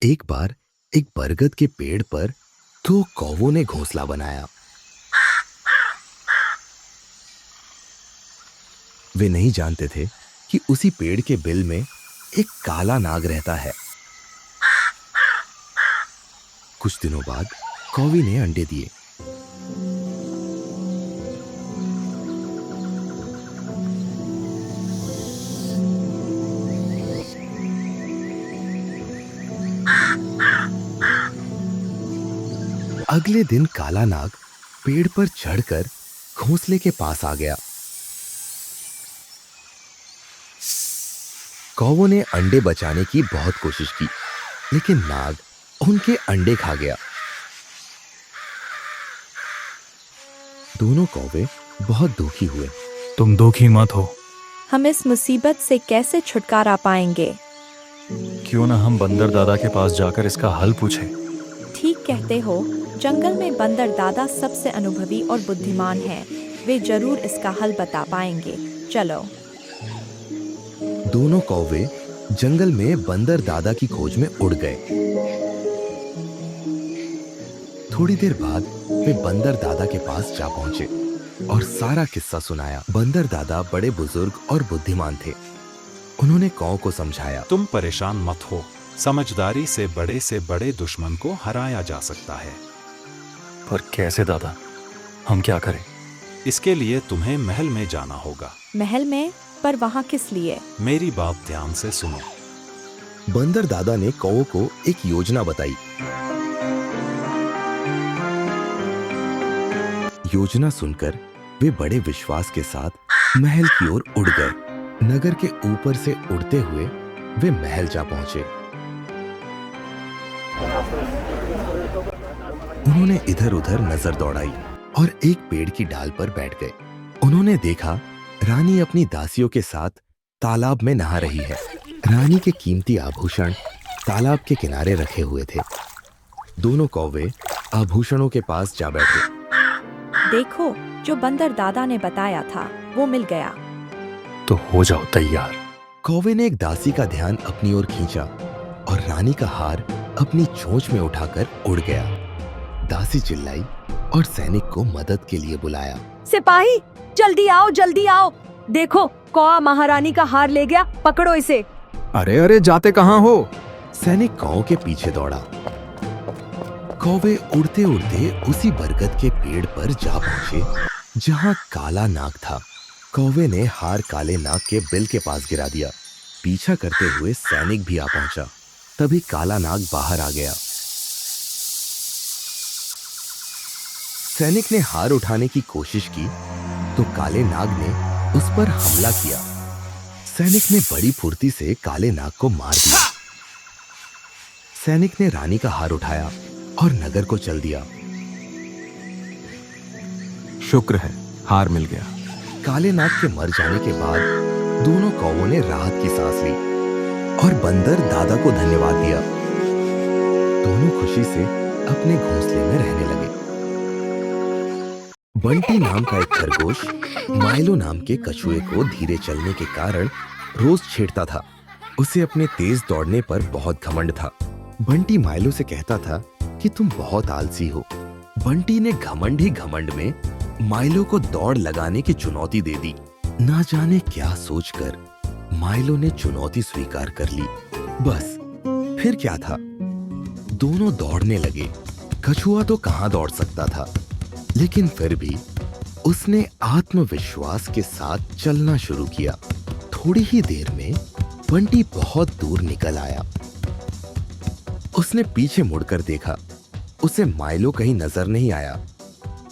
एक बार एक बरगद के पेड़ पर दो कौवों ने घोंसला बनाया। वे नहीं जानते थे कि उसी पेड़ के बिल में एक काला नाग रहता है। कुछ दिनों बाद कौवी ने अंडे दिए। अगले दिन काला नाग पेड़ पर चढ़कर घोंसले के पास आ गया। कौवों ने अंडे बचाने की बहुत कोशिश की, लेकिन नाग उनके अंडे खा गया। दोनों कौवे बहुत दुखी हुए। तुम दुखी मत हो। हम इस मुसीबत से कैसे छुटकारा पाएंगे? क्यों ना हम बंदर दादा के पास जाकर इसका हल पूछें। ठीक कहते हो। जंगल में बंदर दादा सबसे अनुभवी और बुद्धिमान हैं। वे जरूर इसका हल बता पाएंगे। चलो। दोनों कौवे जंगल में बंदर दादा की खोज में उड़ गए। थोड़ी देर बाद वे बंदर दादा के पास जा पहुंचे और सारा किस्सा सुनाया। बंदर दादा बड़े बुजुर्ग और बुद्धिमान थे। उन्होंने कौ को समझाया, तुम परेशान मत हो। समझदारी से बड़े दुश्मन को हराया जा सकता है। पर कैसे दादा? हम क्या करें? इसके लिए तुम्हें महल में जाना होगा। महल में? पर वहाँ किस लिए? मेरी बात ध्यान से सुनो। बंदर दादा ने कौ को एक योजना बताई। योजना सुनकर वे बड़े विश्वास के साथ महल की ओर उड़ गए। नगर के ऊपर से उड़ते हुए वे महल जा पहुंचे। उन्होंने इधर उधर नजर दौड़ाई और एक पेड़ की डाल पर बैठ गए। उन्होंने देखा रानी अपनी दासियों के साथ तालाब में नहा रही है। रानी के कीमती आभूषण तालाब के किनारे रखे हुए थे। दोनों कौवे आभूषणों के पास जा बैठे। देखो, जो बंदर दादा ने बताया था वो मिल गया। तो हो जाओ तैयार। कौवे ने एक दासी का ध्यान अपनी ओर खींचा और रानी का हार अपनी चोंच में उठाकर उड़ गया। दासी चिल्लाई और सैनिक को मदद के लिए बुलाया। सिपाही, जल्दी आओ, जल्दी आओ। देखो, कौआ महारानी का हार ले गया। पकड़ो इसे। अरे अरे, जाते कहाँ हो? सैनिक कौ के पीछे दौड़ा। कौवे उड़ते उड़ते उसी बरगद के पेड़ पर जा पहुंचे जहां काला नाग था। कौवे ने हार काले नाग के बिल के पास गिरा दिया। पीछा करते हुए सैनिक भी आ पहुंचा। तभी काला नाग बाहर आ गया। सैनिक ने हार उठाने की कोशिश की तो काले नाग ने उस पर हमला किया। सैनिक ने बड़ी फुर्ती से काले नाग को मार दिया। सैनिक ने रानी का हार उठाया और नगर को चल दिया। शुक्र है, हार मिल गया। काले नाग के मर जाने के बाद दोनों कौवों ने राहत की सांस ली और बंदर दादा को धन्यवाद दिया। दोनों खुशी से अपने घोंसले में रहने लगे। बंटी नाम का एक खरगोश माइलो नाम के कछुए को धीरे चलने के कारण रोज छेड़ता था। उसे अपने तेज दौड़ने पर बहुत घमंड था। बंटी माइलो से कहता था कि तुम बहुत आलसी हो। बंटी ने घमंड ही घमंड में माइलो को दौड़ लगाने की चुनौती दे दी। ना जाने क्या सोचकर माइलो ने चुनौती स्वीकार कर ली। बस फिर क्या था, दोनों दौड़ने लगे। कछुआ तो कहां दौड़ सकता था, लेकिन फिर भी उसने आत्मविश्वास के साथ चलना शुरू किया। थोड़ी ही देर में बंटी बहुत दूर निकल आया। उसने पीछे मुड़कर देखा। उसे माइलो कहीं नजर नहीं आया।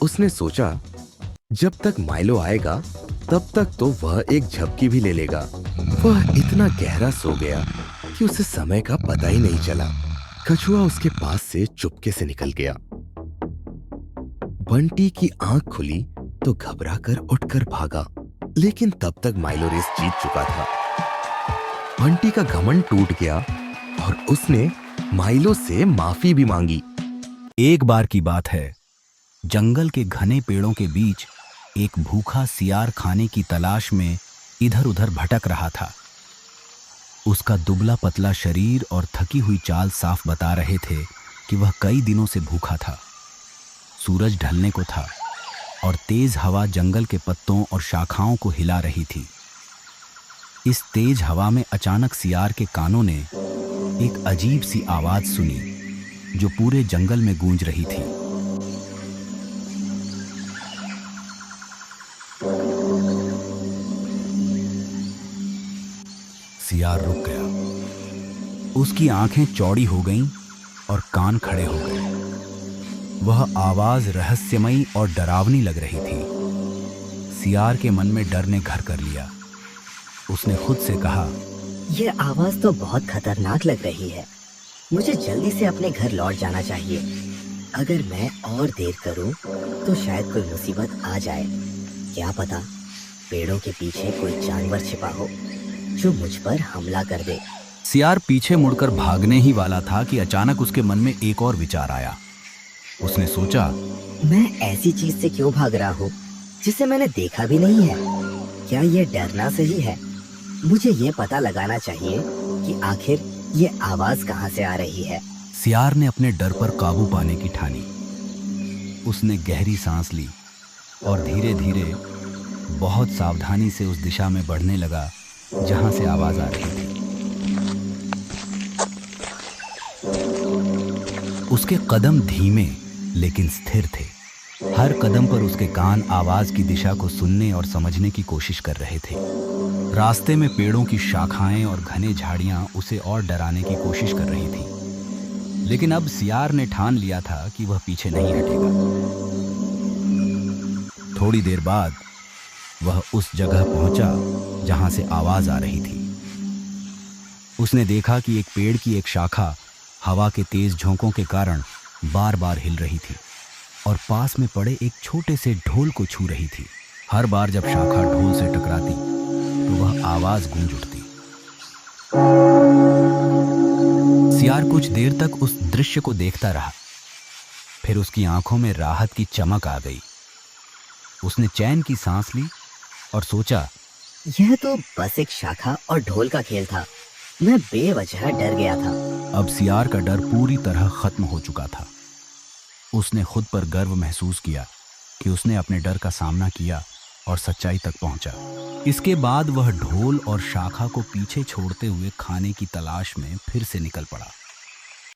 उसने सोचा जब तक माइलो आएगा तब तक तो वह एक झपकी भी ले लेगा। वह इतना गहरा सो गया कि उसे समय का पता ही नहीं चला। कछुआ उसके पास से चुपके से निकल गया। बंटी की आंख खुली तो घबराकर उठकर भागा, लेकिन तब तक माइलो रेस जीत चुका था। बंटी का घमंड टूट गया और उसने माइलो से माफी भी मांगी। एक बार की बात है, जंगल के घने पेड़ों के बीच एक भूखा सियार खाने की तलाश में इधर उधर भटक रहा था। उसका दुबला पतला शरीर और थकी हुई चाल साफ बता रहे थे कि वह कई दिनों से भूखा था। सूरज ढलने को था और तेज हवा जंगल के पत्तों और शाखाओं को हिला रही थी। इस तेज हवा में अचानक सियार के कानों ने एक अजीब सी आवाज सुनी जो पूरे जंगल में गूंज रही थी। सियार रुक गया। उसकी आंखें चौड़ी हो गईं और कान खड़े हो गए। वह आवाज रहस्यमयी और डरावनी लग रही थी। सियार के मन में डर ने घर कर लिया। उसने खुद से कहा, यह आवाज तो बहुत खतरनाक लग रही है। मुझे जल्दी से अपने घर लौट जाना चाहिए। अगर मैं और देर करूं तो शायद कोई मुसीबत आ जाए। क्या पता पेड़ों के पीछे कोई जानवर छिपा हो जो मुझ पर हमला कर दे। सियार पीछे मुड़कर भागने ही वाला था कि अचानक उसके मन में एक और विचार आया। उसने सोचा, मैं ऐसी चीज से क्यों भाग रहा हूँ जिसे मैंने देखा भी नहीं है। क्या यह डरना सही है? मुझे ये पता लगाना चाहिए कि आखिर ये आवाज कहाँ से आ रही है। सियार ने अपने डर पर काबू पाने की ठानी। उसने गहरी सांस ली और धीरे धीरे बहुत सावधानी से उस दिशा में बढ़ने लगा जहां से आवाज आ रही थी। उसके कदम धीमे लेकिन स्थिर थे। हर कदम पर उसके कान आवाज की दिशा को सुनने और समझने की कोशिश कर रहे थे। रास्ते में पेड़ों की शाखाएं और घने झाड़ियां उसे और डराने की कोशिश कर रही थी, लेकिन अब सियार ने ठान लिया था कि वह पीछे नहीं हटेगा। थोड़ी देर बाद वह उस जगह पहुंचा जहां से आवाज आ रही थी। उसने देखा कि एक पेड़ की एक शाखा हवा के तेज झोंकों के कारण बार बार हिल रही थी और पास में पड़े एक छोटे से ढोल को छू रही थी। हर बार जब शाखा ढोल से टकराती तो वह आवाज गूंज उठती। सियार कुछ देर तक उस दृश्य को देखता रहा। फिर उसकी आंखों में राहत की चमक आ गई। उसने चैन की सांस ली और सोचा, यह तो बस एक शाखा और ढोल का खेल था। मैं बेवजह डर गया था। अब सियार का डर पूरी तरह खत्म हो चुका था। उसने खुद पर गर्व महसूस किया कि उसने अपने डर का सामना किया और सच्चाई तक पहुंचा। इसके बाद वह ढोल और शाखा को पीछे छोड़ते हुए खाने की तलाश में फिर से निकल पड़ा।